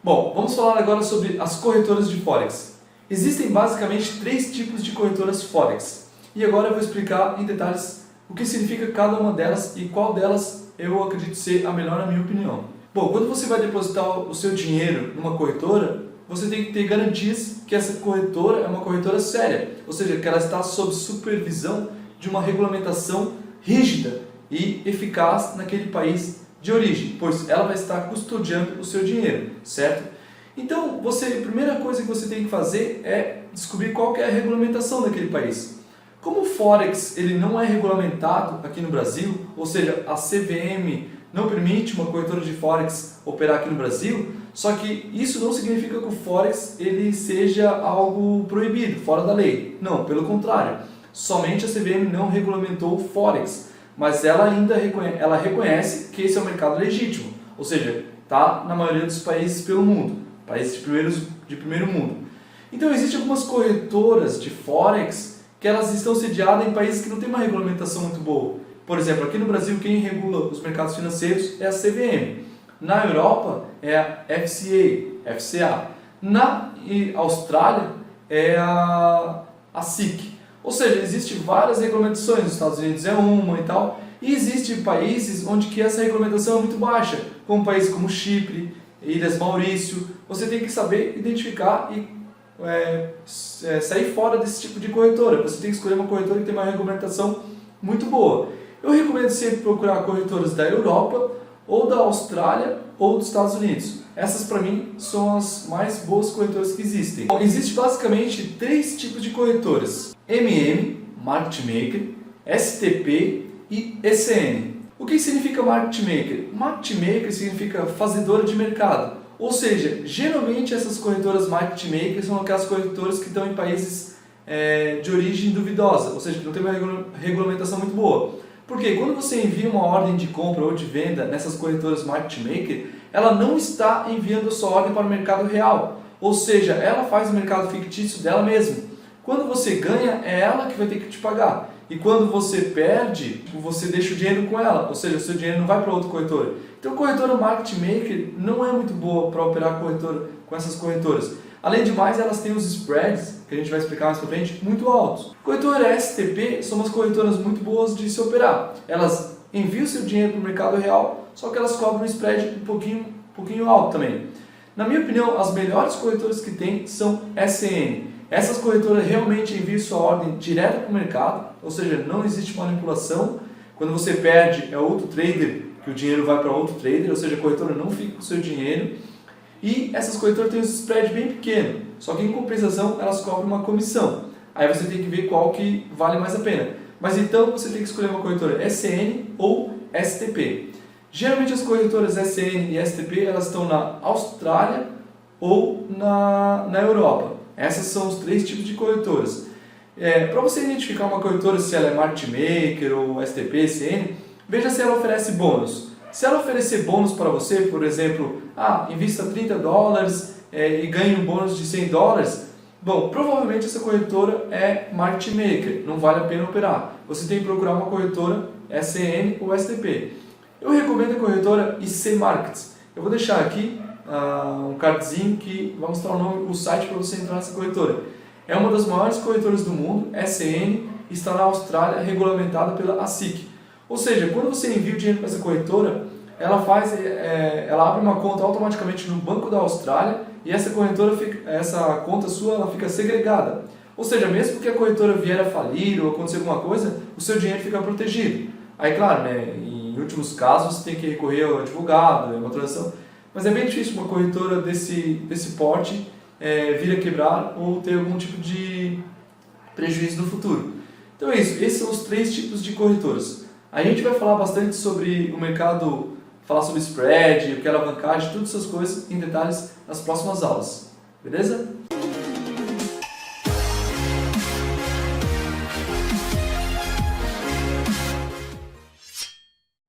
Bom, vamos falar agora sobre as corretoras de Forex. Existem basicamente 3 tipos de corretoras Forex. E agora eu vou explicar em detalhes o que significa cada uma delas e qual delas eu acredito ser a melhor na minha opinião. Bom, quando você vai depositar o seu dinheiro numa corretora, você tem que ter garantias que essa corretora é uma corretora séria, ou seja, que ela está sob supervisão de uma regulamentação rígida e eficaz naquele país de origem, pois ela vai estar custodiando o seu dinheiro, certo? Então, a primeira coisa que você tem que fazer é descobrir qual que é a regulamentação daquele país. Como o Forex ele não é regulamentado aqui no Brasil, ou seja, a CVM não permite uma corretora de Forex operar aqui no Brasil, só que isso não significa que o Forex ele seja algo proibido, fora da lei. Não, pelo contrário. Somente a CVM não regulamentou o Forex, mas ela ainda reconhece que esse é um mercado legítimo, ou seja, está na maioria dos países pelo mundo, países de primeiro mundo. Então existem algumas corretoras de Forex que elas estão sediadas em países que não têm uma regulamentação muito boa. Por exemplo, aqui no Brasil quem regula os mercados financeiros é a CVM. Na Europa é a FCA. Na Austrália é a SIC. Ou seja, existem várias regulamentações, nos Estados Unidos é uma e tal, e existem países onde que essa regulamentação é muito baixa, como países como Chipre, Ilhas Maurício. Você tem que saber identificar e sair fora desse tipo de corretora. Você tem que escolher uma corretora que tem uma regulamentação muito boa. Eu recomendo sempre procurar corretoras da Europa, ou da Austrália, ou dos Estados Unidos. Essas, para mim, são as mais boas corretoras que existem. Bom, existe basicamente 3 tipos de corretoras: MM, Market Maker, STP e ECN. O que significa Market Maker? Market Maker significa fazedora de mercado. Ou seja, geralmente essas corretoras Market Maker são aquelas corretoras que estão em países de origem duvidosa, ou seja, que não tem uma regulamentação muito boa. Porque quando você envia uma ordem de compra ou de venda nessas corretoras Market Maker, ela não está enviando a sua ordem para o mercado real. Ou seja, ela faz o mercado fictício dela mesma. Quando você ganha, é ela que vai ter que te pagar. E quando você perde, você deixa o dinheiro com ela. Ou seja, o seu dinheiro não vai para outra corretora. Então, a corretora Market Maker não é muito boa para operar com essas corretoras. Além de mais, elas têm os spreads, que a gente vai explicar mais pra frente, muito altos. Corretora STP são umas corretoras muito boas de se operar. Elas enviam seu dinheiro para o mercado real, só que elas cobram um spread um pouquinho alto também. Na minha opinião, as melhores corretoras que tem são SN. Essas corretoras realmente enviam sua ordem direto para o mercado, ou seja, não existe manipulação. Quando você perde, é outro trader que o dinheiro vai para outro trader, ou seja, a corretora não fica com o seu dinheiro. E essas corretoras têm um spread bem pequeno, só que em compensação elas cobram uma comissão. Aí você tem que ver qual que vale mais a pena. Mas então você tem que escolher uma corretora SN ou STP. Geralmente as corretoras SN e STP elas estão na Austrália ou na Europa. Essas são os 3 tipos de corretoras. Para você identificar uma corretora, se ela é Market Maker ou STP, SN, veja se ela oferece bônus. Se ela oferecer bônus para você, por exemplo, invista $30 e ganhe um bônus de $100, bom, provavelmente essa corretora é Market Maker, não vale a pena operar. Você tem que procurar uma corretora SN ou STP. Eu recomendo a corretora IC Markets. Eu vou deixar aqui um cardzinho que vai mostrar o site para você entrar nessa corretora. É uma das maiores corretoras do mundo, SN, está na Austrália, regulamentada pela ASIC. Ou seja, quando você envia o dinheiro para essa corretora, ela abre uma conta automaticamente no Banco da Austrália e essa conta sua ela fica segregada. Ou seja, mesmo que a corretora vier a falir ou acontecer alguma coisa, o seu dinheiro fica protegido. Aí, claro, em últimos casos, você tem que recorrer ao advogado, uma transação, mas é bem difícil uma corretora desse porte vir a quebrar ou ter algum tipo de prejuízo no futuro. Então é isso, esses são os 3 tipos de corretoras. A gente vai falar bastante sobre o mercado, falar sobre spread, o que é alavancagem, todas essas coisas em detalhes nas próximas aulas. Beleza?